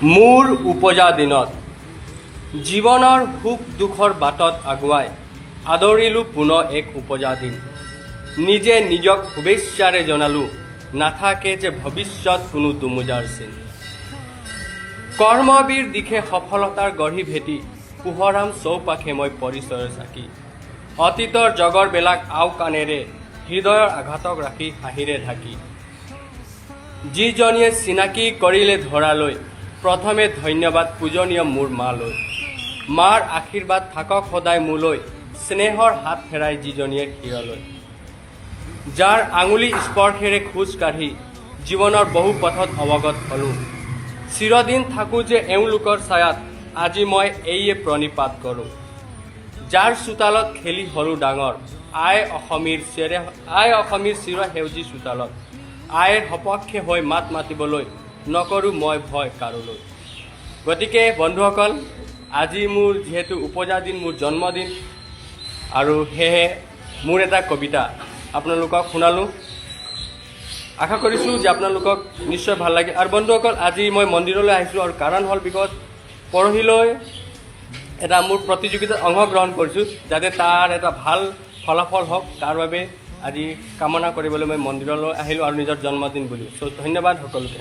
মোৰ উপজা দিনত জীৱনৰ সুখ দুখৰ বাটত আগুৱাই আদৰিলোঁ পুনৰ এক উপজা দিন। নিজে নিজক শুভেচ্ছাৰে জনালোঁ, নাথাকে যে ভৱিষ্যত কোনো দুমোজাৰ চিন। কৰ্মবীৰ দিশে সফলতাৰ গঢ়ি ভেটি পোহৰাম চৌপাশে মই পৰিচয়ৰ চাকি। অতীতৰ জগৰ বেলাক আও কাণেৰে হৃদয়ৰ আঘাতক ৰাখি হাঁহিৰে ঢাকি। যিজনীয়ে চিনাকি কৰিলে ধৰালৈ প্ৰথমে ধন্যবাদ পূজনীয় মোৰ মালৈ। মাৰ আশীৰ্বাদ থাকক সদায় মোলৈ, স্নেহৰ হাত ফেৰাই যিজনীয়ে শিৰলৈ। যাৰ আঙুলি স্পৰ্শেৰে খোজ কাঢ়ি জীৱনৰ বহু পথত অৱগত হ'লোঁ। চিৰদিন থাকোঁ যে এওঁলোকৰ ছায়াত, আজি মই এইয়ে প্ৰণিপাত কৰোঁ। যাৰ চোতালত খেলি হ'লোঁ ডাঙৰ, আই অসমীৰ চিৰ সেউজী চোতালত। আইৰ সপক্ষে হৈ মাত মাতিবলৈ নকৰোঁ মই ভয় কাৰোলৈ। গতিকে বন্ধুসকল, আজি মোৰ যিহেতু উপজা দিন, মোৰ জন্মদিন, আৰু সেয়েহে মোৰ এটা কবিতা আপোনালোকক শুনালোঁ। আশা কৰিছোঁ যে আপোনালোকক নিশ্চয় ভাল লাগে। আৰু বন্ধুসকল, আজি মই মন্দিৰলৈ আহিছোঁ, আৰু কাৰণ হ'ল বিকজ পৰহিলৈ এটা মোৰ প্ৰতিযোগিতাত অংশগ্ৰহণ কৰিছোঁ, যাতে তাৰ এটা ভাল ফলাফল হওক, তাৰ বাবে আজি কামনা কৰিবলৈ মই মন্দিৰলৈ আহিলোঁ, আৰু নিজৰ জন্মদিন বুলি। চ' ধন্যবাদ সকলোকে।